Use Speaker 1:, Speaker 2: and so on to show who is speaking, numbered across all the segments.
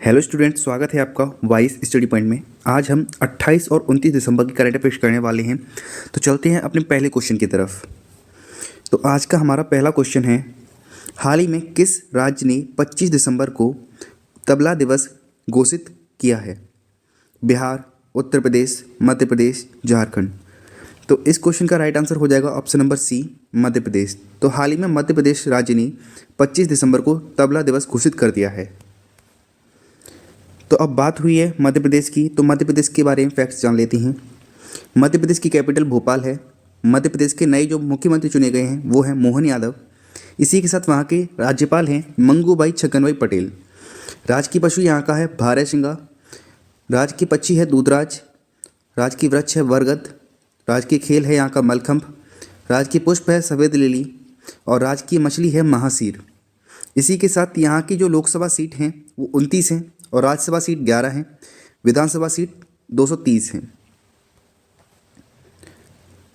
Speaker 1: Hello student, स्वागत है आपका वाइस स्टडी पॉइंट में। आज हम 28 और 29 दिसंबर की करंट अफेयर्स करने वाले हैं। तो चलते हैं अपने पहले क्वेश्चन की तरफ। तो आज का हमारा पहला क्वेश्चन है, हाल ही में किस राज्य ने 25 दिसंबर को तबला दिवस घोषित किया है? बिहार, उत्तर प्रदेश, मध्य प्रदेश, झारखंड। तो इस क्वेश्चन का राइट आंसर हो जाएगा ऑप्शन नंबर सी, मध्य प्रदेश। तो हाल ही में मध्य प्रदेश राज्य ने 25 दिसंबर को तबला दिवस घोषित कर दिया है। तो अब बात हुई है मध्य प्रदेश की, तो मध्य प्रदेश के बारे में फैक्ट्स जान लेते हैं। मध्य प्रदेश की कैपिटल भोपाल है। मध्य प्रदेश के नए जो मुख्यमंत्री चुने गए हैं वो हैं मोहन यादव। इसी के साथ वहाँ के राज्यपाल हैं मंगूभाई छगनभाई पटेल। राजकीय पशु यहाँ का है भारयसिंगा। राजकीय पक्षी है दूधराज। राजकीय वृक्ष है बरगद। राजकीय खेल है यहाँ का मलखंभ। राजकीय पुष्प है सफ़ेद लिली। और राजकीय मछली है महासीर। इसी के साथ यहाँ की जो लोकसभा सीट हैं वो 29 हैं और राज्यसभा सीट 11 हैं। विधानसभा सीट 230 हैं।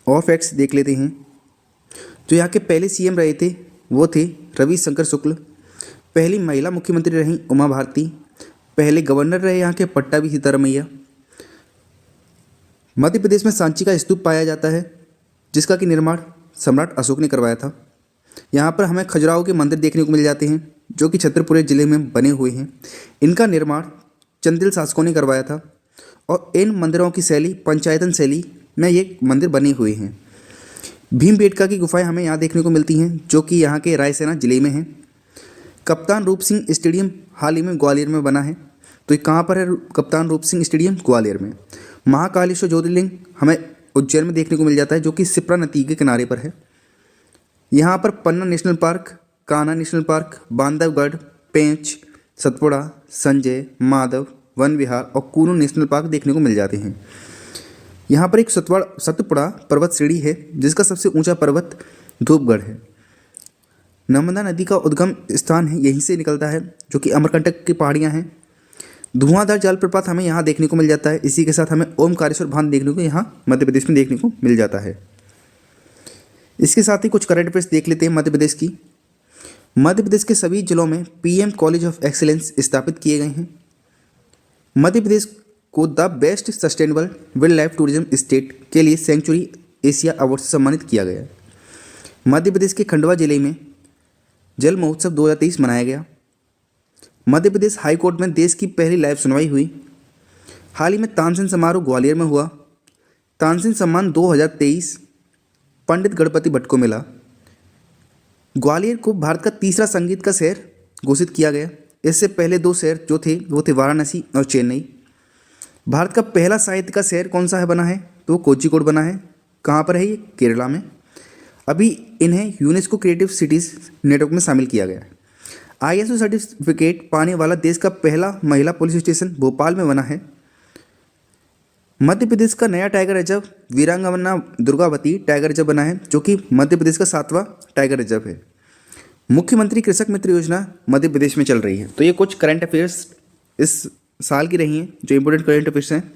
Speaker 1: और फैक्ट्स देख लेते हैं। जो यहाँ के पहले सीएम रहे थे वो थे रविशंकर शुक्ल। पहली महिला मुख्यमंत्री रहीं उमा भारती। पहले गवर्नर रहे यहाँ के पट्टाभी सीतारमैया। मध्य प्रदेश में सांची का स्तूप पाया जाता है जिसका कि निर्माण सम्राट अशोक ने करवाया था। यहाँ पर हमें खजुराहो के मंदिर देखने को मिल जाते हैं जो कि छतरपुर जिले में बने हुए हैं। इनका निर्माण चंदेल शासकों ने करवाया था और इन मंदिरों की शैली पंचायतन शैली में ये मंदिर बने हुए हैं। भीमबेटका की गुफाएं हमें यहाँ देखने को मिलती हैं जो कि यहाँ के रायसेना जिले में हैं। कप्तान रूप सिंह स्टेडियम हाल ही में ग्वालियर में बना है। तो ये कहाँ पर है? कप्तान रूप सिंह स्टेडियम ग्वालियर में। महाकालेश्वर ज्योतिर्लिंग हमें उज्जैन में देखने को मिल जाता है जो कि शिप्रा नदी के किनारे पर है। यहाँ पर Panna national park, Kanha national park, Bandhavgarh, Pench, Satpura, Sanjay, Madhav, Van Vihar और कूनो नेशनल पार्क देखने को मिल जाते हैं। यहाँ पर एक सतपुड़ा पर्वत श्रेणी है जिसका सबसे ऊंचा पर्वत धूपगढ़ है। नर्मदा नदी का उद्गम स्थान है, यहीं से निकलता है जो कि अमरकंटक की पहाड़ियाँ हैं। धुआंधार जलप्रपात हमें यहाँ देखने को मिल जाता है। इसी के साथ हमें ओमकारेश्वर बांध देखने को यहाँ मध्य प्रदेश में देखने को मिल जाता है। इसके साथ ही कुछ करंट अफेयर्स देख लेते हैं मध्य प्रदेश की। मध्य प्रदेश के सभी जिलों में पीएम कॉलेज ऑफ एक्सीलेंस स्थापित किए गए हैं। मध्य प्रदेश को the best sustainable wild life tourism state के लिए सेंचुरी एशिया अवार्ड से सम्मानित किया गया। मध्य प्रदेश के खंडवा जिले में जल महोत्सव 2023 मनाया गया। मध्य प्रदेश हाई कोर्ट में देश की पहली लाइव सुनवाई हुई। हाल ही में तानसेन समारोह ग्वालियर में हुआ। तानसेन सम्मान 2023 पंडित गणपति भट्ट को मिला। ग्वालियर को भारत का तीसरा संगीत का शहर घोषित किया गया। इससे पहले दो शहर जो थे वो थे वाराणसी और चेन्नई। भारत का पहला साहित्य का शहर कौन सा है बना है? तो कोझिकोड बना है। कहाँ पर है ये? केरला में। अभी इन्हें यूनेस्को क्रिएटिव सिटीज़ नेटवर्क में शामिल किया गया है। ISO सर्टिफिकेट पाने वाला देश का पहला महिला पुलिस स्टेशन भोपाल में बना है। मध्य प्रदेश का नया टाइगर रिजर्व वीरांगना दुर्गावती टाइगर रिजर्व बना है जो कि मध्य प्रदेश का 7वां टाइगर रिजर्व है। मुख्यमंत्री कृषक मित्र योजना मध्य प्रदेश में चल रही है। तो ये कुछ करंट अफेयर्स इस साल की रही हैं जो इंपॉर्टेंट करंट अफेयर्स हैं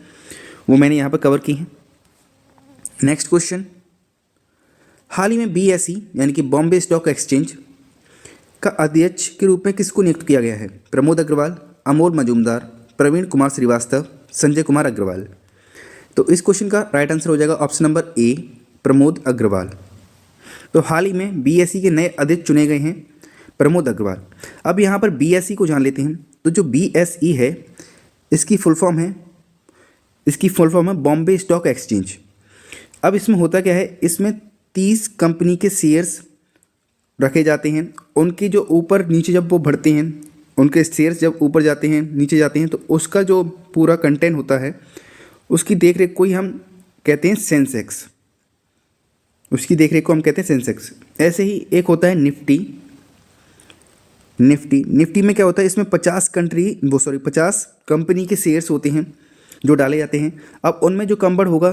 Speaker 1: वो मैंने यहाँ पर कवर की हैं। नेक्स्ट क्वेश्चन, हाल ही में BSE यानी कि बॉम्बे स्टॉक एक्सचेंज का अध्यक्ष के रूप में किसको नियुक्त किया गया है? प्रमोद अग्रवाल, अमोल मजूमदार, प्रवीण कुमार श्रीवास्तव, संजय कुमार अग्रवाल। तो इस क्वेश्चन का राइट आंसर हो जाएगा option number A, Pramod Agrawal. तो हाल ही में BSE के नए अध्यक्ष चुने गए हैं प्रमोद अग्रवाल। अब यहाँ पर BSE को जान लेते हैं। तो जो BSE है इसकी फुल फॉर्म है बॉम्बे स्टॉक एक्सचेंज। अब इसमें होता क्या है, इसमें 30 कंपनी के शेयर्स रखे जाते हैं। उनकी जो ऊपर नीचे जब वो बढ़ते हैं, उनके शेयर्स जब ऊपर जाते हैं नीचे जाते हैं तो उसका जो पूरा कंटेंट होता है उसकी देखरेख को ही हम कहते हैं सेंसेक्स। उसकी देखरेख को हम कहते हैं सेंसेक्स। ऐसे ही एक होता है निफ्टी में क्या होता है, इसमें 50 कंपनी के शेयर्स होते हैं जो डाले जाते हैं। अब उनमें जो कम बढ़ होगा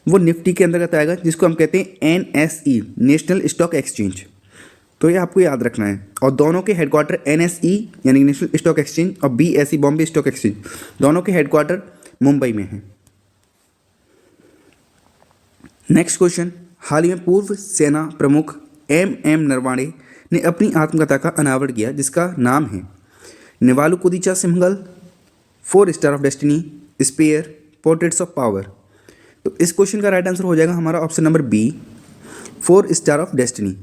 Speaker 1: वो निफ्टी के अंतर्गत आएगा जिसको हम कहते हैं NSE, नेशनल स्टॉक एक्सचेंज। तो ये आपको याद रखना है। और दोनों के हेडक्वार्टर NSE यानी नेशनल स्टॉक एक्सचेंज और BSE बॉम्बे स्टॉक एक्सचेंज दोनों के हेडक्वार्टर मुंबई में हैं। नेक्स्ट क्वेश्चन, हाल ही में पूर्व सेना प्रमुख MM नरवाणे ने अपनी आत्मकथा का अनावरण किया जिसका नाम है Nilavukudicha Simhangal, 4 star of destiny, spare, portraits of power. तो इस क्वेश्चन का राइट आंसर हो जाएगा हमारा option number B, 4 star of destiny.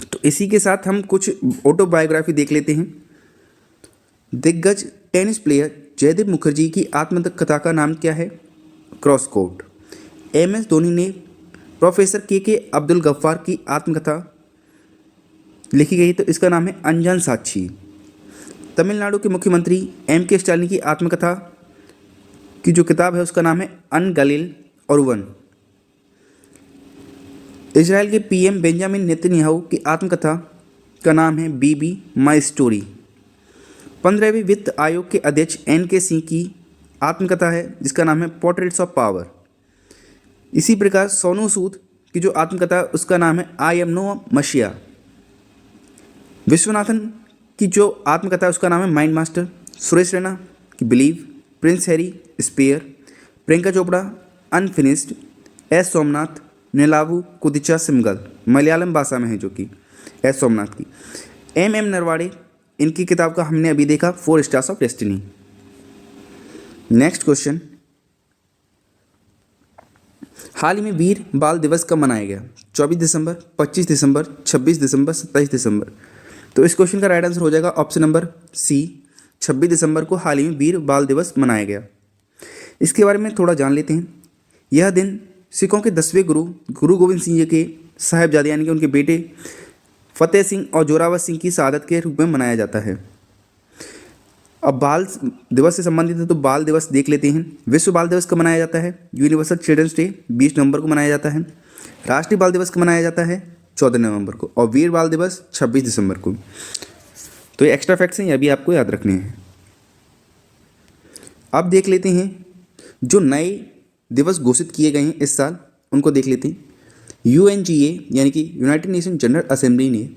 Speaker 1: तो इसी के साथ हम कुछ ऑटोबायोग्राफी देख लेते हैं। दिग्गज टेनिस प्लेयर जयदीप मुखर्जी की आत्मकथा का नाम क्या है? Cross court. MS धोनी ने प्रोफेसर के अब्दुल गफ्फार की आत्मकथा लिखी गई, तो इसका नाम है अनजान साक्षी। तमिलनाडु के मुख्यमंत्री MK स्टालिन की आत्मकथा की जो किताब है उसका नाम है अनगलिल ओरुवन। इजराइल के PM बेंजामिन नेतन्याहू की आत्मकथा का नाम है बीबी माई स्टोरी। 15वें वित्त आयोग के अध्यक्ष NK सिंह की आत्मकथा है जिसका नाम है पोर्ट्रेट्स ऑफ पावर। इसी प्रकार सोनू सूद की जो आत्मकथा है उसका नाम है I am no messiah. Viswanathan की जो आत्मकथा है उसका नाम है माइंड मास्टर। सुरेश रैना की believe, prince Harry spare, Priyanka Chopra unfinished, S Somanath Nilavu Kudicha Simhangal, Malayalam भाषा में है जो कि S सोमनाथ की। MM नरवाड़े, इनकी किताब का हमने अभी देखा 4 stars of destiny. Next question, हाल ही में वीर बाल दिवस कब मनाया गया? 24 दिसंबर, 25 दिसंबर, 26 दिसंबर, 27 दिसंबर। तो इस क्वेश्चन का राइट आंसर हो जाएगा ऑप्शन नंबर सी, 26 दिसंबर को हाल ही में वीर बाल दिवस मनाया गया। इसके बारे में थोड़ा जान लेते हैं। यह दिन सिखों के 10वें गुरु गोविंद सिंह जी के साहिबजादे यानी कि उनके बेटे फतेह सिंह और जोरावर सिंह की शहादत के रूप में मनाया जाता है। अब बाल दिवस से संबंधित है तो बाल दिवस देख लेते हैं। विश्व बाल दिवस कब मनाया जाता है? यूनिवर्सल चिल्ड्रंस डे 20 नवंबर को मनाया जाता है। राष्ट्रीय बाल दिवस कब मनाया जाता है? 14 नवंबर को। और वीर बाल दिवस 26 दिसंबर को। तो ये एक्स्ट्रा फैक्ट्स हैं, यह भी आपको याद रखने हैं। अब देख लेते हैं जो नए दिवस घोषित किए गए हैं इस साल, उनको देख लेते हैं। UNGA यानी कि यूनाइटेड नेशन जनरल असेंबली ने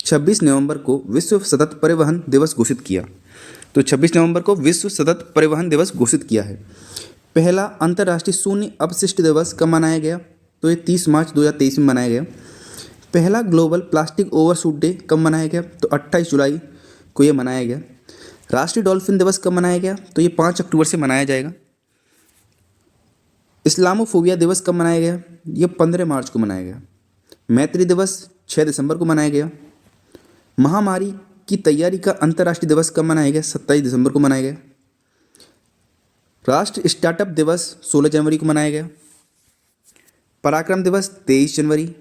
Speaker 1: 26 नवंबर को विश्व सतत परिवहन दिवस घोषित किया। तो 26 नवंबर को विश्व सतत परिवहन दिवस घोषित किया है। पहला अंतर्राष्ट्रीय शून्य अपशिष्ट दिवस कब मनाया गया? तो ये 30 मार्च 2023 में मनाया गया। पहला ग्लोबल प्लास्टिक ओवरशूट डे कब मनाया गया? तो 28 जुलाई को ये मनाया गया। राष्ट्रीय डॉल्फिन दिवस कब मनाया गया? तो ये 5 अक्टूबर से मनाया जाएगा। इस्लामोफोबिया दिवस कब मनाया गया? ये 15 मार्च को मनाया गया। मैत्री दिवस 6 दिसंबर को मनाया गया। महामारी की तैयारी का अंतर्राष्ट्रीय दिवस कब मनाया गया? 27 दिसंबर को मनाया गया। राष्ट्रीय स्टार्टअप दिवस 16 जनवरी को मनाया गया। पराक्रम दिवस 23 जनवरी।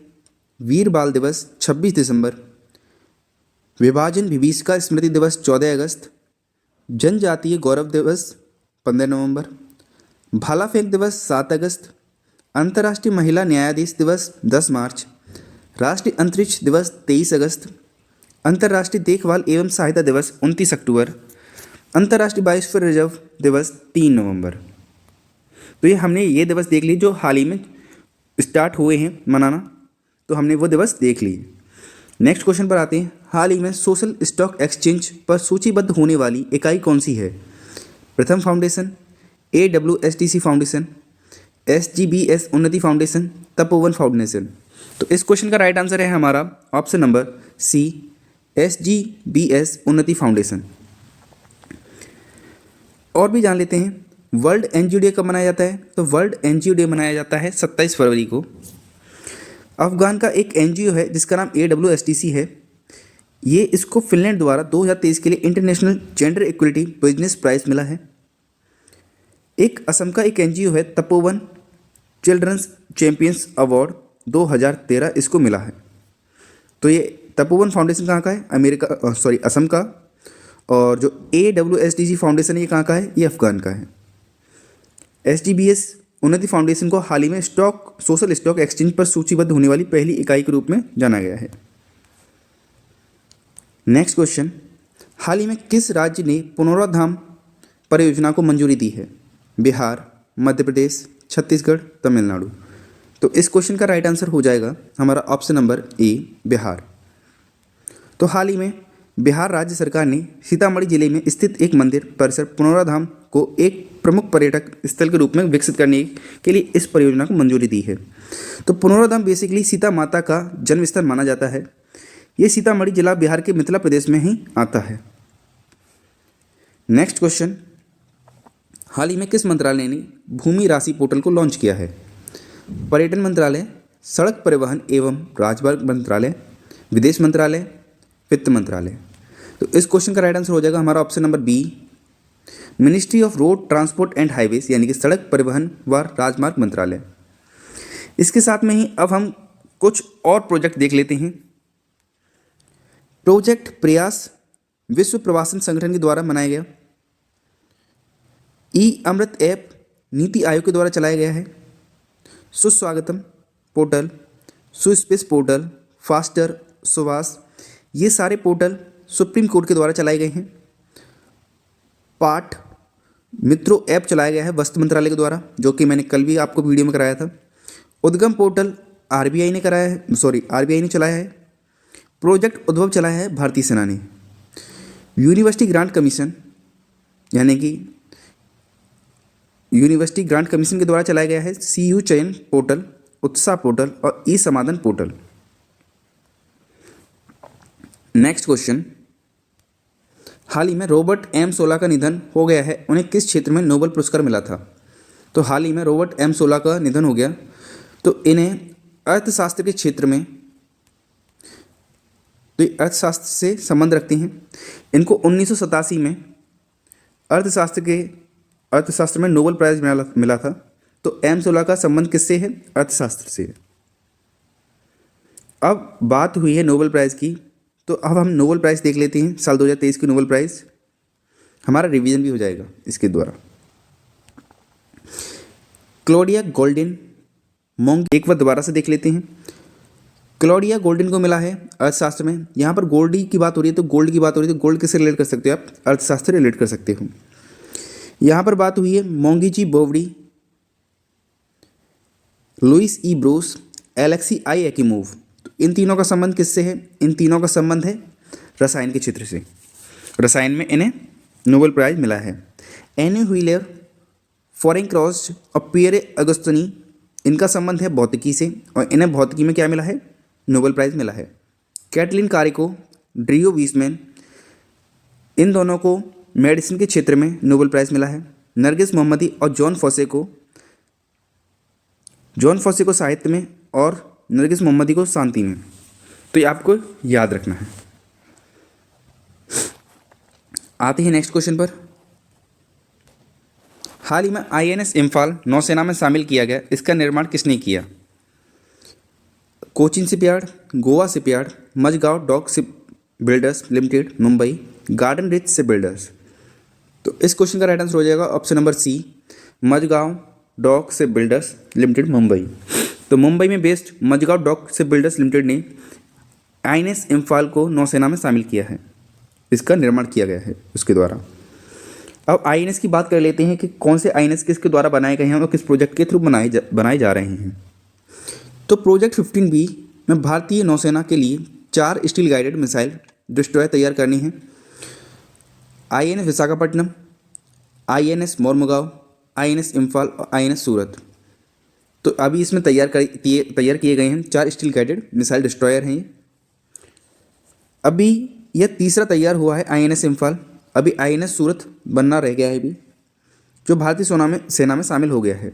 Speaker 1: वीर बाल दिवस 26 दिसंबर। विभाजन विभीषिका स्मृति दिवस 14 अगस्त। जनजातीय गौरव दिवस 15 नवंबर। भाला फेंक दिवस 7 अगस्त। अंतर्राष्ट्रीय महिला न्यायाधीश दिवस 10 मार्च। राष्ट्रीय अंतरिक्ष दिवस 23 अगस्त। अंतर्राष्ट्रीय देखभाल एवं सहायता दिवस 29 अक्टूबर। अंतर्राष्ट्रीय बायोस्फीयर रिजर्व दिवस 3 नवंबर। तो ये हमने ये दिवस देख लिए जो हाल ही में स्टार्ट हुए हैं मनाना, तो हमने वो दिवस देख लिए। नेक्स्ट क्वेश्चन पर आते हैं। हाल ही में सोशल स्टॉक एक्सचेंज पर सूचीबद्ध होने वाली इकाई कौन सी है? प्रथम फाउंडेशन, AWSTC फाउंडेशन, SGBS उन्नति फाउंडेशन, तपोवन फाउंडेशन। तो इस क्वेश्चन का राइट आंसर है हमारा ऑप्शन नंबर सी, SGBS उन्नति फाउंडेशन। और भी जान लेते हैं वर्ल्ड NGO डे कब मनाया जाता है? तो वर्ल्ड NGO डे मनाया जाता है 27 फरवरी को। अफगान का एक NGO है जिसका नाम AWSTC है। ये इसको फिनलैंड द्वारा 2023 के लिए international gender equality business prize मिला है। एक असम का एक NGO है तपोवन चिल्ड्रंस चैंपियंस अवार्ड 2013 इसको मिला है। तो ये तपोवन फाउंडेशन कहाँ का है? असम का। और जो AWSTC फाउंडेशन है ये कहाँ का है? ये अफगान का है। SGBS उन्नति फाउंडेशन को हाल ही में सोशल स्टॉक एक्सचेंज पर सूचीबद्ध होने वाली पहली इकाई के रूप में जाना गया है। नेक्स्ट क्वेश्चन, हाल ही में किस राज्य ने पुनरुद्धार परियोजना को मंजूरी दी है? बिहार, मध्य प्रदेश, छत्तीसगढ़, तमिलनाडु। तो इस क्वेश्चन का राइट आंसर हो जाएगा हमारा ऑप्शन नंबर ए, बिहार। तो हाल ही में बिहार राज्य सरकार ने सीतामढ़ी जिले में स्थित एक मंदिर परिसर पुनरुद्धार को एक प्रमुख पर्यटक स्थल के रूप में विकसित करने के लिए इस परियोजना को मंजूरी दी है। तो पुनरुद्धार बेसिकली सीता माता का जन्म स्थल माना जाता है। ये सीतामढ़ी जिला बिहार के मिथिला प्रदेश में ही आता है। नेक्स्ट क्वेश्चन, हाल ही में किस मंत्रालय ने भूमि राशि पोर्टल को लॉन्च किया है? पर्यटन मंत्रालय, सड़क परिवहन एवं राजमार्ग मंत्रालय, विदेश मंत्रालय, वित्त मंत्रालय। तो इस क्वेश्चन का राइट आंसर हो जाएगा हमारा option number B, ministry of road transport and highways, यानी कि सड़क परिवहन व राजमार्ग मंत्रालय। इसके साथ में ही अब हम कुछ और प्रोजेक्ट देख लेते हैं। प्रोजेक्ट प्रयास विश्व प्रवासन संगठन के द्वारा बनाया गया। ई अमृत ऐप नीति आयोग के द्वारा चलाया गया है। सुस्वागतम पोर्टल, सुस्पेस पोर्टल, फास्टर, सुवास, ये सारे पोर्टल सुप्रीम कोर्ट के द्वारा चलाए गए हैं। पाठ मित्रों ऐप चलाया गया है वस्त्र मंत्रालय के द्वारा, जो कि मैंने कल भी आपको वीडियो में कराया था। उद्गम पोर्टल आरबीआई ने कराया है, आरबीआई ने चलाया है। प्रोजेक्ट उद्भव चलाया है भारतीय सेना ने। यूनिवर्सिटी ग्रांट कमीशन, यानी कि यूनिवर्सिटी ग्रांट कमीशन के द्वारा चलाया गया है CU चयन पोर्टल, उत्साह पोर्टल और ई समाधान पोर्टल। नेक्स्ट क्वेश्चन, हाल ही में रॉबर्ट M. सोला का निधन हो गया है, उन्हें किस क्षेत्र में नोबेल पुरस्कार मिला था? तो हाल ही में रॉबर्ट M. सोला का निधन हो गया, तो इन्हें अर्थशास्त्र के क्षेत्र में, तो ये अर्थशास्त्र से संबंध रखते हैं। इनको 1987 में अर्थशास्त्र में नोबेल प्राइज मिला था। तो M. सोला का संबंध किससे है? अर्थशास्त्र से। अब बात हुई है नोबेल प्राइज़ की, तो अब हम नोबेल प्राइज़ देख लेते हैं। साल 2023 की नोबेल प्राइज़, हमारा रिवीजन भी हो जाएगा इसके द्वारा। क्लॉडिया गोल्डिन मोंग, एक बार दोबारा से देख लेते हैं। क्लॉडिया गोल्डिन को मिला है अर्थशास्त्र में। यहाँ पर गोल्डी की बात हो रही है, तो गोल्ड की बात हो रही है, तो गोल्ड किससे रिलेट कर सकते हो आप? अर्थशास्त्र रिलेट कर सकते हो। यहाँ पर बात हुई है मोंगीजी बोवडी, लुइस ई ब्रूस, एलेक्सी आई एक्यूमोव। तो इन तीनों का संबंध किससे है? इन तीनों का संबंध है रसायन के क्षेत्र से। रसायन में इन्हें नोबेल प्राइज मिला है। एनी व्हीलर, फॉरेनक्रॉस और पियरे अगस्तनी, इनका संबंध है भौतिकी से, और इन्हें भौतिकी में क्या मिला है? नोबेल प्राइज़ मिला है। कैटलिन कारिको, ड्रियो वीसमैन, इन दोनों को मेडिसिन के क्षेत्र में नोबेल प्राइज़ मिला है। नरगिस मोहम्मदी और जॉन फॉसे को साहित्य में और नरगिस मोहम्मदी को शांति में। तो ये आपको याद रखना है। आते हैं नेक्स्ट क्वेश्चन पर। हाल ही में INS इम्फाल नौसेना में शामिल किया गया, इसका निर्माण किसने किया? Cochin shipyard, Goa shipyard, Mazagaon dock ship builders limited Mumbai, garden reach ship builders. तो इस क्वेश्चन का राइट आंसर हो जाएगा option number C, Mazagaon dock ship builders limited Mumbai. तो मुंबई में based Mazagaon dock ship builders limited ने INS इम्फाल को नौसेना में शामिल किया है, इसका निर्माण किया गया है उसके द्वारा। अब INS की बात कर लेते हैं कि कौन से INS किसके द्वारा बनाए गए हैं और किस प्रोजेक्ट के थ्रू बनाए जा रहे हैं। तो प्रोजेक्ट 15B में भारतीय नौसेना के लिए 4 स्टील गाइडेड मिसाइल डिस्ट्रॉयर तैयार करनी है। INS Visakhapatnam, INS Mormugao, INS Imphal और INS सूरत। तो अभी इसमें तैयार किए गए हैं 4 स्टील गाइडेड मिसाइल डिस्ट्रॉयर हैं। अभी यह तीसरा तैयार हुआ है INS इम्फाल, अभी INS सूरत बनना रह गया है अभी, जो भारतीय सेना में शामिल हो गया है।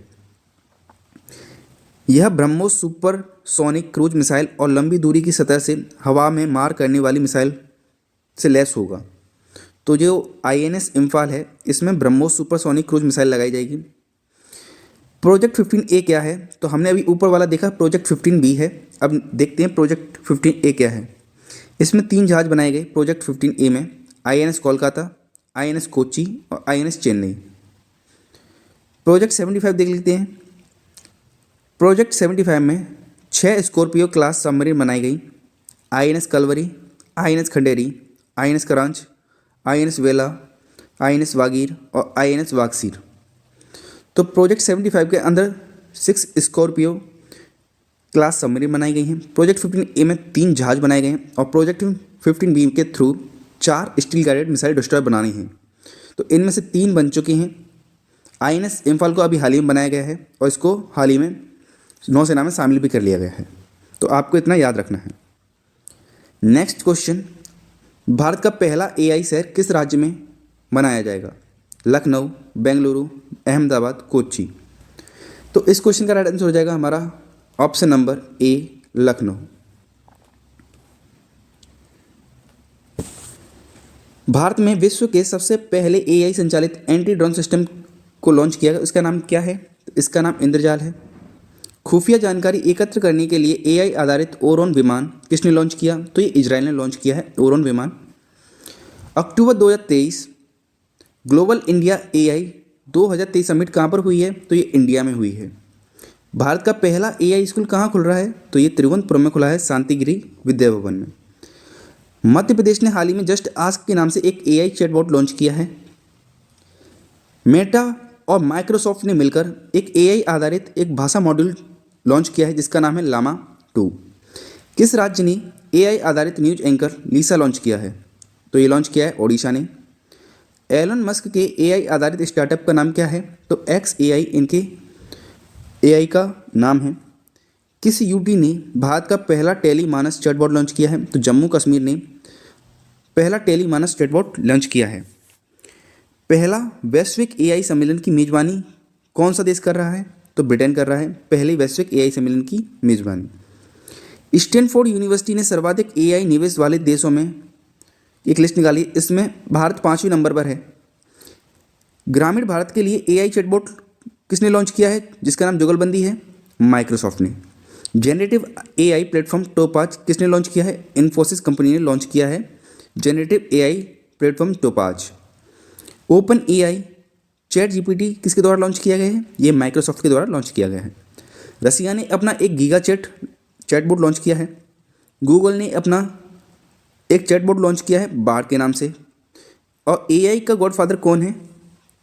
Speaker 1: यह BrahMos super sonic cruise missile और लंबी दूरी की सतह से हवा में मार करने वाली मिसाइल से लैस होगा। तो जो INS इम्फाल है, इसमें BrahMos super sonic cruise missile लगाई जाएगी। प्रोजेक्ट 15A क्या है? तो हमने अभी ऊपर वाला देखा, प्रोजेक्ट 15B है। अब देखते हैं प्रोजेक्ट 15A क्या है। इसमें 3 जहाज बनाए गए प्रोजेक्ट 15A में, INS कोलकाता, INS कोच्चि और INS चेन्नई। प्रोजेक्ट 75 देख लेते हैं। प्रोजेक्ट 75 में 6 स्कॉर्पियो क्लास सबमरीन बनाई गई। INS Kalvari, INS Khanderi, INS करांच, INS वेला, INS वागीर और INS वागसीर। तो प्रोजेक्ट 75 के अंदर 6 स्कॉर्पियो क्लास सबमरीन बनाई गई हैं। प्रोजेक्ट 15A में 3 जहाज बनाए गए हैं और प्रोजेक्ट 15B के through 4 steel guided missile destroyer बनानी हैं। तो इनमें से 3 बन चुके हैं। INS इम्फाल को अभी हाल ही में बनाया गया है और इसको हाल ही में नौसेना में शामिल भी कर लिया गया है। तो आपको इतना याद रखना है। नेक्स्ट क्वेश्चन, भारत का पहला एआई शहर किस राज्य में बनाया जाएगा? लखनऊ, बेंगलुरु, अहमदाबाद, कोच्चि। तो इस क्वेश्चन का राइट आंसर हो जाएगा हमारा ऑप्शन नंबर ए, लखनऊ। भारत में विश्व के सबसे पहले एआई संचालित एंटी ड्रोन सिस्टम को लॉन्च किया गया, इसका नाम क्या है? इसका नाम इंद्रजाल है। खुफिया जानकारी एकत्र करने के लिए एआई आधारित ओरोन विमान किसने लॉन्च किया? तो ये इजराइल ने लॉन्च किया है ओरोन विमान। अक्टूबर 2023 ग्लोबल इंडिया एआई 2023 समिट कहाँ पर हुई है? तो ये इंडिया में हुई है। भारत का पहला एआई स्कूल कहाँ खुल रहा है? तो ये तिरुवनंतपुरम में खुला है, शांतिगिरी विद्या भवन में। मध्य प्रदेश ने हाल ही में जस्ट आस्क के नाम से एक एआई चैटबॉट लॉन्च किया है। मेटा और माइक्रोसॉफ्ट ने मिलकर एक एआई आधारित एक भाषा मॉड्यूल लॉन्च किया है जिसका नाम है लामा 2। किस राज्य ने एआई आधारित न्यूज एंकर लीसा लॉन्च किया है? तो ये लॉन्च किया है ओडिशा ने। एलन मस्क के एआई आधारित स्टार्टअप का नाम क्या है? तो एक्स एआई इनके एआई का नाम है। किस यूटी ने भारत का पहला टेली मानस चैटबॉट लॉन्च किया है? तो जम्मू कश्मीर ने पहला टेली मानस चैटबॉट लॉन्च किया है। पहला वैश्विक एआई सम्मेलन की मेजबानी कौन सा देश कर रहा है? तो ब्रिटेन कर रहा है पहले वैश्विक एआई सम्मेलन की मेजबानी। स्टैनफोर्ड यूनिवर्सिटी ने सर्वाधिक एआई निवेश वाले देशों में एक लिस्ट निकाली, इसमें भारत 5वें नंबर पर है। ग्रामीण भारत के लिए एआई चैटबॉट किसने लॉन्च किया है जिसका नाम जुगलबंदी है? माइक्रोसॉफ्ट ने। जेनरेटिव एआई प्लेटफॉर्म टोपाज किसने लॉन्च किया है? इन्फोसिस कंपनी ने लॉन्च किया है generative AI platform topaz. Open AI chat GPT किसके द्वारा लॉन्च किया गया है? ये माइक्रोसॉफ्ट के द्वारा लॉन्च किया गया है। रसिया ने अपना एक गीगा चैटबॉट लॉन्च किया है। गूगल ने अपना एक चैटबॉट लॉन्च किया है बार्ड के नाम से। और एआई का गॉडफादर कौन है?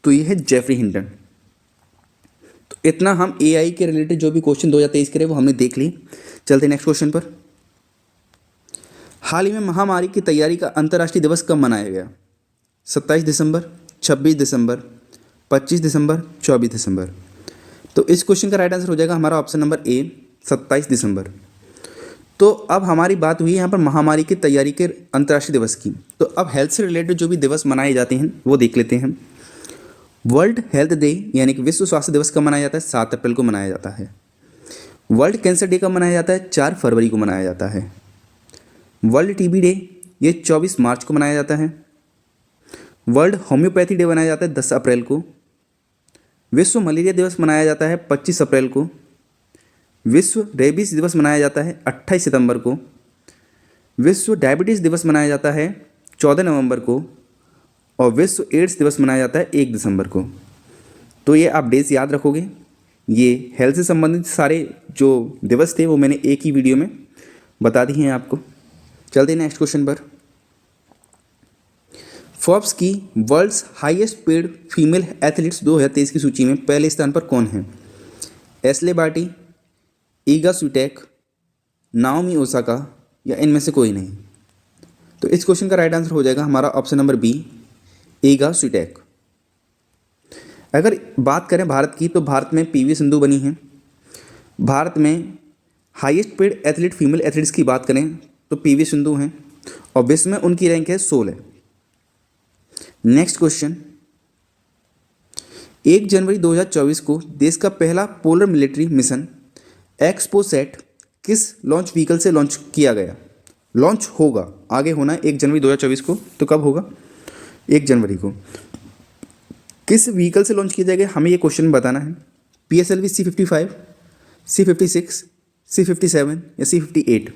Speaker 1: तो ये है जेफरी हिंटन। तो इतना हम एआई के रिलेटेड जो भी क्वेश्चन 2023 के रहे वो हमने देख ली। चलते नेक्स्ट क्वेश्चन पर। हाल ही में महामारी की तैयारी का अंतर्राष्ट्रीय दिवस कब मनाया गया? 27 दिसंबर, 26 दिसंबर, 25 दिसंबर, 24 दिसंबर। तो इस क्वेश्चन का राइट आंसर हो जाएगा हमारा ऑप्शन नंबर ए, 27 दिसंबर। तो अब हमारी बात हुई यहाँ पर महामारी की तैयारी के अंतर्राष्ट्रीय दिवस की। तो अब हेल्थ से रिलेटेड जो भी दिवस मनाए जाते हैं वो देख लेते हैं। वर्ल्ड हेल्थ डे यानी कि विश्व स्वास्थ्य दिवस कब मनाया जाता है? 7 अप्रैल को मनाया जाता है। वर्ल्ड कैंसर डे कब मनाया जाता है? 4 फरवरी को मनाया जाता है। वर्ल्ड टीबी डे ये 24 मार्च को मनाया जाता है। वर्ल्ड होम्योपैथी डे मनाया जाता है 10 अप्रैल को। विश्व मलेरिया दिवस मनाया जाता है 25 अप्रैल को। विश्व रेबीज दिवस मनाया जाता है 28 सितंबर को। विश्व डायबिटीज़ दिवस मनाया जाता है 14 नवंबर को। और विश्व एड्स दिवस मनाया जाता है 1 दिसंबर को। तो ये आप डेज याद रखोगे। ये हेल्थ से संबंधित सारे जो दिवस थे वो मैंने एक ही वीडियो में बता दिए हैं आपको। चलते हैं नेक्स्ट क्वेश्चन पर। फोर्ब्स की world's highest paid female athletes 2023 की सूची में पहले स्थान पर कौन है? Ashleigh Barty, Iga Swiatek, Naomi Osaka या इनमें से कोई नहीं। तो इस क्वेश्चन का राइट आंसर हो जाएगा हमारा option number B, Iga Swiatek. अगर बात करें भारत की तो भारत में पीवी सिंधु बनी है। भारत में highest paid athlete female athletes की बात करें तो पीवी सिंधु हैं और विश्व में उनकी रैंक है 16। Next question. 1 जनवरी 2024 को देश का पहला पोलर मिलिट्री मिशन एक्सपोसैट किस लॉन्च व्हीकल से लॉन्च किया गया? लॉन्च होगा, आगे होना है 1 जनवरी 2024 को। तो कब होगा? 1 जनवरी को। किस व्हीकल से लॉन्च किया जाएगा हमें ये क्वेश्चन बताना है। PSLV C-55, C-56, C-57 या C-58।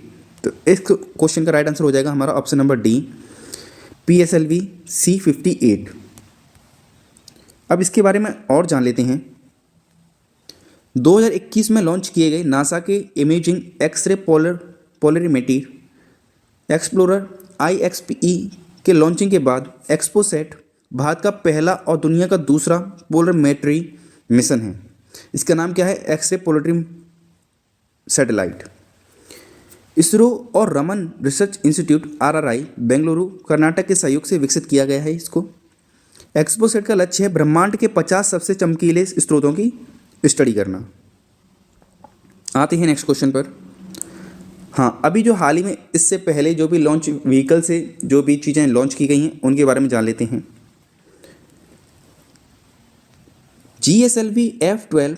Speaker 1: तो इस क्वेश्चन का राइट आंसर हो जाएगा हमारा option number D, PSLV C-58। अब इसके बारे में और जान लेते हैं। 2021 में लॉन्च किए गए नासा के imaging x-ray polarimetry explorer IXPE के लॉन्चिंग के बाद एक्सपोसैट भारत का पहला और दुनिया का दूसरा पोलरिमेट्री मिशन है। इसका नाम क्या है? X ray polarimetry satellite. इसरो और Raman research institute RRI Bengaluru Karnataka के सहयोग से विकसित किया गया है इसको। एक्सपोसैट का लक्ष्य है ब्रह्मांड के 50 सबसे चमकीले स्रोतों की स्टडी करना। आते हैं नेक्स्ट क्वेश्चन पर। हाँ, अभी जो हाल ही में इससे पहले जो भी लॉन्च व्हीकल से जो भी चीज़ें लॉन्च की गई हैं उनके बारे में जान लेते हैं। GSLV F12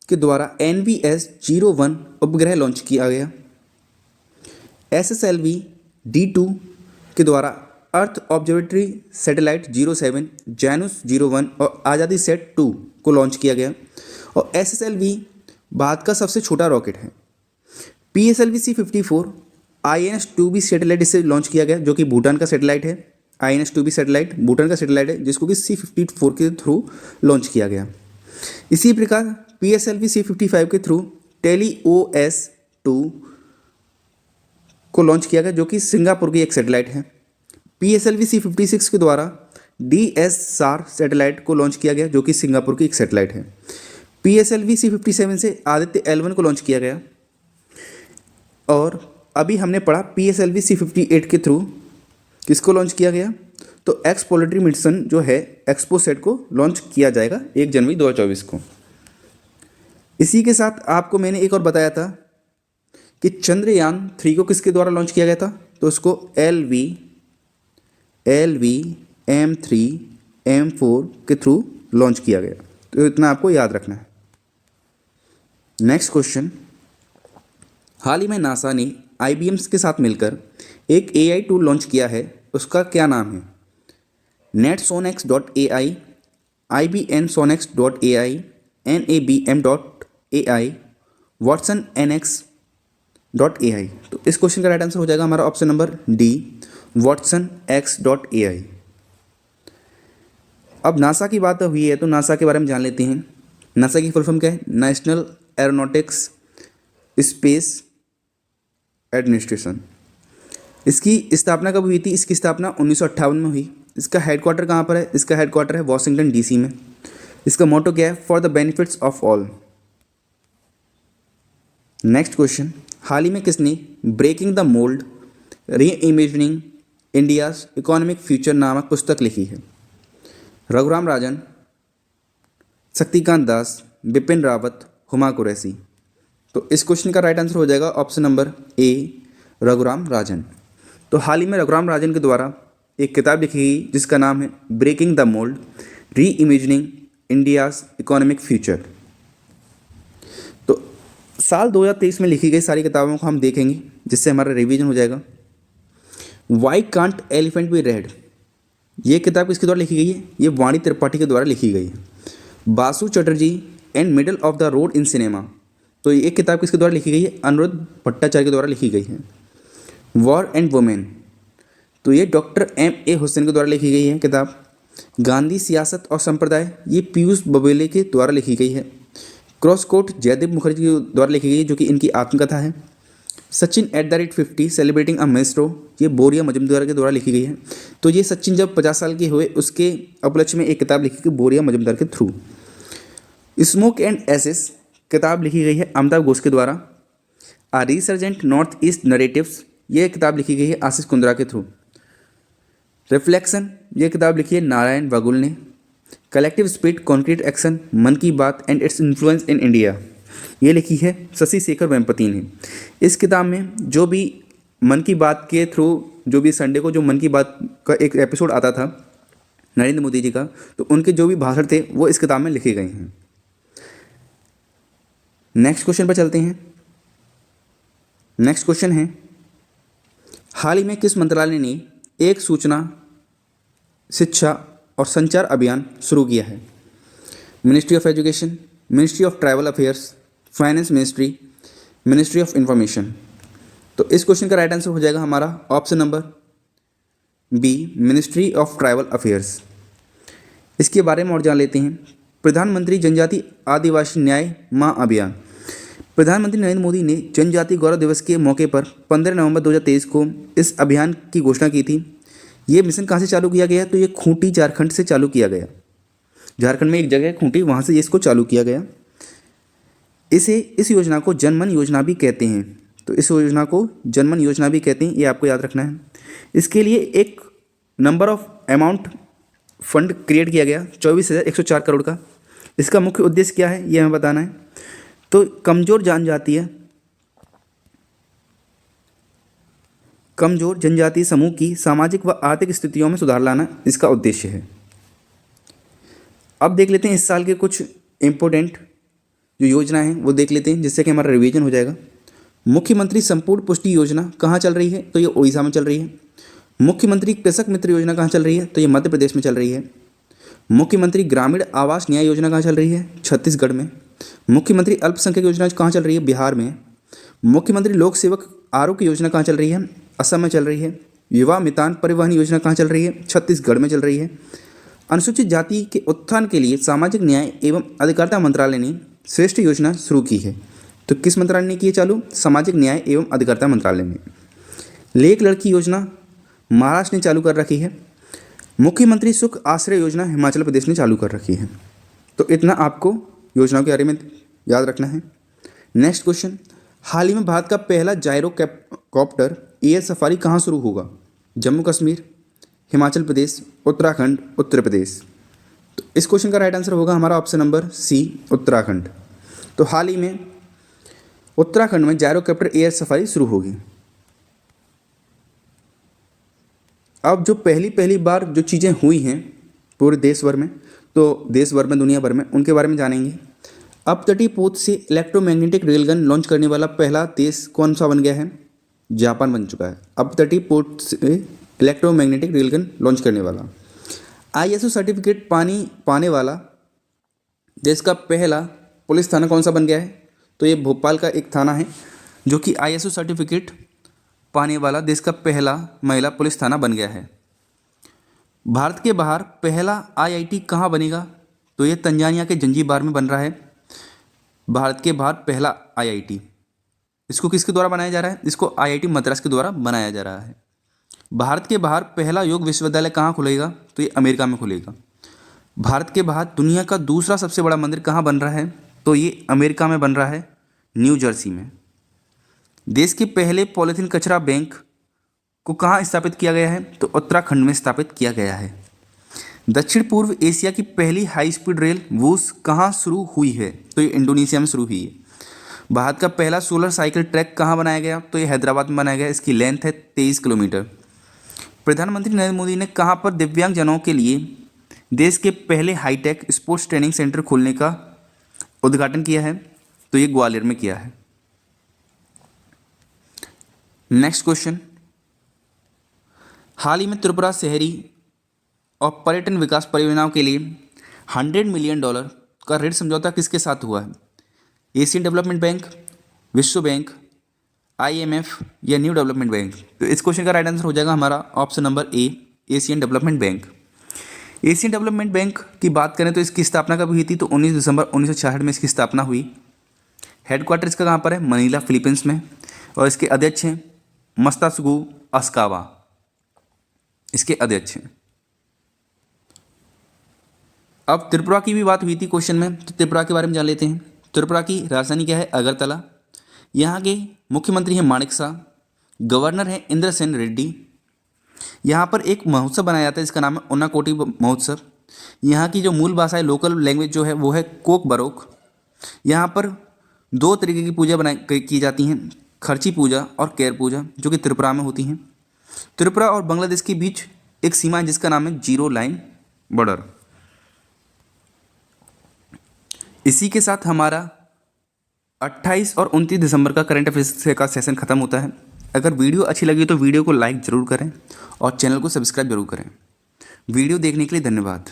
Speaker 1: के द्वारा NVS-01 उपग्रह लॉन्च किया गया। SSLV D2 के द्वारा अर्थ ऑब्जर्वेटरी सैटेलाइट 07 जैनुस 01 और आज़ादी सेट 2 को लॉन्च किया गया। और SSLV भारत का सबसे छोटा रॉकेट है। PSLV C-54 INS-2B सैटेलाइट इससे लॉन्च किया गया, जो कि भूटान का सैटेलाइट है। INS-2B सैटेलाइट भूटान का सैटेलाइट है, जिसको कि C-54 के थ्रू लॉन्च किया गया। इसी प्रकार PSLV C-55 के थ्रू TELIOS-2 को लॉन्च किया गया, जो कि सिंगापुर की एक सैटेलाइट है। PSLV C-56 के द्वारा DSSAR सैटेलाइट को लॉन्च किया गया, जो कि सिंगापुर की एक सैटेलाइट है। PSLV C-57 से आदित्य L1 को लॉन्च किया गया। और अभी हमने पढ़ा PSLV C-58 के थ्रू किसको लॉन्च किया गया, तो एक्सप्लोरेटरी मिशन जो है एक्सपोसेट को लॉन्च किया जाएगा 1 जनवरी 2024 को। इसी के साथ आपको मैंने एक और बताया था कि चंद्रयान 3 को किसके द्वारा लॉन्च किया गया था, तो उसको LV M3 M4 के थ्रू लॉन्च किया गया। तो इतना आपको याद रखना है। नेक्स्ट क्वेश्चन, हाल ही में नासा ने IBM के साथ मिलकर एक AI टूल लॉन्च किया है, उसका क्या नाम है? NetSonnex.ai, IBMSonnex.ai, NABM.ai, WatsonNX.ai। तो इस क्वेश्चन का राइट आंसर हो जाएगा हमारा ऑप्शन नंबर डी, WatsonX.ai। अब नासा की बात हुई है तो नासा के बारे में जान लेते हैं। नासा की फुल फॉर्म क्या है? National aeronautics space administration. इसकी स्थापना कब हुई थी? इसकी स्थापना 1958 में हुई। इसका हेडक्वार्टर कहाँ पर है? इसका हेडक्वार्टर है वॉशिंगटन DC में। इसका मोटो क्या है? For the benefits of all. Next question, हाल ही में किसने breaking the mould reimagining India's economic future नामक पुस्तक लिखी है? रघुराम राजन, शक्तिकांत दास, बिपिन रावत, हुमा कुरैशी। तो इस क्वेश्चन का राइट आंसर हो जाएगा ऑप्शन नंबर ए, रघुराम राजन। तो हाल ही में रघुराम राजन के द्वारा एक किताब लिखी गई जिसका नाम है breaking the mould reimagining India's economic future. तो साल 2023 में लिखी गई सारी किताबों को हम देखेंगे, जिससे हमारा रिवीजन हो जाएगा। Why can't elephant be red, ये किताब किसके द्वारा लिखी गई है? ये वाणी त्रिपाठी के द्वारा लिखी गई है। Basu Chatterjee and middle of the road in cinema, तो ये किताब किसके द्वारा लिखी गई है? अनुरुद्ध भट्टाचार्य के द्वारा लिखी गई है। वॉर एंड वुमेन, तो ये डॉक्टर M.A. हुसैन के द्वारा लिखी गई है किताब। गांधी सियासत और संप्रदाय, ये पीयूष बबेले के द्वारा लिखी गई है। क्रॉसकोट जयदेव मुखर्जी के द्वारा लिखी गई है, जो कि इनकी आत्मकथा है। सचिन @50 सेलिब्रेटिंग अ मेस्ट्रो, ये बोरिया मजूमदार के द्वारा लिखी गई है। तो ये सचिन जब 50 साल के हुए उसके उपलक्ष्य में एक किताब लिखी गई बोरिया मजूमदार के थ्रू। स्मोक एंड एसेस किताब लिखी गई है अमिताभ घोष के द्वारा। आ रिसर्जेंट नॉर्थ ईस्ट नरेटिव्स, ये किताब लिखी गई है आशीष कुंद्रा के थ्रू। रिफ्लेक्शन, ये किताब लिखी है नारायण बगुल ने। कलेक्टिव स्पिरिट कॉन्क्रीट एक्शन, मन की बात and its influence in India, ये लिखी है शशि शेखर वेम्पति ने। इस किताब में जो भी मन की बात के थ्रू, जो भी संडे को जो मन की बात का एक एपिसोड आता था नरेंद्र मोदी जी का, तो उनके जो भी भाषण थे वो इस किताब में लिखे गए हैं। नेक्स्ट क्वेश्चन पर चलते हैं। नेक्स्ट क्वेश्चन है, हाल ही में किस मंत्रालय ने एक सूचना, शिक्षा और संचार अभियान शुरू किया है? Ministry of education, ministry of tribal affairs, finance ministry, ministry of information. तो इस क्वेश्चन का राइट आंसर हो जाएगा हमारा option number B, ministry of tribal affairs. इसके बारे में और जान लेते हैं। प्रधानमंत्री जनजाति आदिवासी न्याय महाअभियान, प्रधानमंत्री नरेंद्र मोदी ने जनजाति गौरव दिवस के मौके पर 15 नवंबर 2023 को इस अभियान की घोषणा की थी। ये मिशन कहाँ से चालू किया गया? तो ये खूंटी झारखंड से चालू किया गया। झारखंड में एक जगह है खूंटी, वहाँ से इसको चालू किया गया। इस योजना को जनमन योजना भी कहते हैं। तो इस योजना को जनमन योजना भी कहते हैं, ये आपको याद रखना है। इसके लिए एक number of amount fund create किया गया 24,104 करोड़ का। इसका मुख्य उद्देश्य क्या है ये हमें बताना है। तो कमज़ोर जनजातीय कमजोर जनजातीय समूह की सामाजिक व आर्थिक स्थितियों में सुधार लाना इसका उद्देश्य है। अब देख लेते हैं इस साल के कुछ इम्पोर्टेंट जो योजना है वो देख लेते हैं, जिससे कि हमारा रिवीजन हो जाएगा। मुख्यमंत्री संपूर्ण पुष्टि योजना कहाँ चल रही है? तो ये उड़ीसा में चल रही है। मुख्यमंत्री कृषक मित्र योजना कहाँ चल रही है? तो ये मध्य प्रदेश में चल रही है। मुख्यमंत्री ग्रामीण आवास न्याय योजना कहाँ चल रही है? छत्तीसगढ़ में। मुख्यमंत्री अल्पसंख्यक योजना कहाँ चल रही है? बिहार में। मुख्यमंत्री लोक सेवक आरोग्य योजना कहाँ चल रही है? असम में चल रही है। युवा मितान परिवहन योजना कहाँ चल रही है? छत्तीसगढ़ में चल रही है। अनुसूचित जाति के उत्थान के लिए सामाजिक न्याय एवं अधिकारिता मंत्रालय ने श्रेष्ठ योजना शुरू की है। तो किस मंत्रालय ने की है चालू? सामाजिक न्याय एवं अधिकारिता मंत्रालय ने। लेक लड़की योजना महाराष्ट्र ने चालू कर रखी है। मुख्यमंत्री सुख आश्रय योजना हिमाचल प्रदेश ने चालू कर रखी है। तो इतना आपको योजनाओं के बारे में याद रखना है। नेक्स्ट क्वेश्चन, हाल ही में भारत का पहला जायरो कॉप्टर एयर सफारी कहाँ शुरू होगा? जम्मू कश्मीर, हिमाचल प्रदेश, उत्तराखंड, उत्तर प्रदेश। तो इस क्वेश्चन का राइट आंसर होगा हमारा ऑप्शन नंबर सी, उत्तराखंड। तो हाल ही में उत्तराखंड में जायरोकॉप्टर एयर सफारी शुरू होगी। अब जो पहली बार जो चीज़ें हुई हैं पूरे देश भर में, तो देश भर में दुनिया भर में, उनके बारे में जानेंगे। अपतटीय पोत से इलेक्ट्रोमैग्नेटिक रेलगन लॉन्च करने वाला पहला देश कौन सा बन गया है? जापान बन चुका है अपतटीय पोत से इलेक्ट्रोमैग्नेटिक रेलगन लॉन्च करने वाला। आईएसओ सर्टिफिकेट पाने वाला देश का पहला पुलिस थाना कौन सा बन गया है? तो ये भोपाल का एक थाना है जो कि आईएसओ सर्टिफिकेट पाने वाला देश का पहला महिला पुलिस थाना बन गया है। भारत के बाहर पहला आईआईटी कहाँ बनेगा? तो ये तंजानिया के जंजीबार में बन रहा है। भारत के बाहर पहला आईआईटी, इसको किसके द्वारा बनाया जा रहा है? इसको आईआईटी मद्रास के द्वारा बनाया जा रहा है। भारत के बाहर पहला योग विश्वविद्यालय कहाँ खुलेगा? तो ये अमेरिका में खुलेगा। भारत के बाहर दुनिया का दूसरा सबसे बड़ा मंदिर कहाँ बन रहा है? तो ये अमेरिका में बन रहा है, न्यू जर्सी में। देश के पहले पॉलीथीन कचरा बैंक को कहाँ स्थापित किया गया है? तो उत्तराखंड में स्थापित किया गया है। दक्षिण पूर्व एशिया की पहली हाई स्पीड रेल वूस कहाँ शुरू हुई है? तो ये इंडोनेशिया में शुरू हुई है। भारत का पहला सोलर साइकिल ट्रैक कहाँ बनाया गया? तो ये हैदराबाद में बनाया गया। इसकी लेंथ है 23 किलोमीटर। प्रधानमंत्री नरेंद्र मोदी ने कहाँ पर दिव्यांगजनों के लिए देश के पहले हाईटेक स्पोर्ट्स ट्रेनिंग सेंटर खोलने का उद्घाटन किया है? तो ये ग्वालियर में किया है। नेक्स्ट क्वेश्चन, हाल ही में त्रिपुरा शहरी और पर्यटन विकास परियोजनाओं के लिए $100 मिलियन का ऋण समझौता किसके साथ हुआ है? एशियन डेवलपमेंट बैंक, विश्व बैंक, आईएमएफ या न्यू डेवलपमेंट बैंक? तो इस क्वेश्चन का राइट आंसर हो जाएगा हमारा ऑप्शन नंबर ए, Asian development bank. Asian development bank की बात करें तो इसकी स्थापना कब हुई थी? तो 19 दिसंबर 1966 में इसकी स्थापना हुई। हेडक्वार्टर इसका कहाँ पर है? मनीला, फिलीपींस में। और इसके अध्यक्ष हैं मस्तासुगु अस्कावा, इसके अध्यक्ष हैं। अब त्रिपुरा की भी बात हुई थी क्वेश्चन में, तो त्रिपुरा के बारे में जान लेते हैं। त्रिपुरा की राजधानी क्या है? अगरतला। यहाँ के मुख्यमंत्री हैं माणिक शाह, गवर्नर हैं इंद्रसेन रेड्डी। यहाँ पर एक महोत्सव बनाया जाता है जिसका नाम है उन्नाकोटी महोत्सव। यहाँ की जो मूल भाषा है, लोकल लैंग्वेज जो है वो है कोक बरोक। यहाँ पर 2 तरीके की पूजा की जाती हैं, खर्ची पूजा और केर पूजा, जो कि त्रिपुरा में होती हैं। त्रिपुरा और बांग्लादेश के बीच एक सीमा है जिसका नाम है जीरो लाइन बॉर्डर। इसी के साथ हमारा 28 और 29 दिसंबर का करंट अफेयर्स का सेशन खत्म होता है। अगर वीडियो अच्छी लगी तो वीडियो को लाइक ज़रूर करें और चैनल को सब्सक्राइब जरूर करें। वीडियो देखने के लिए धन्यवाद।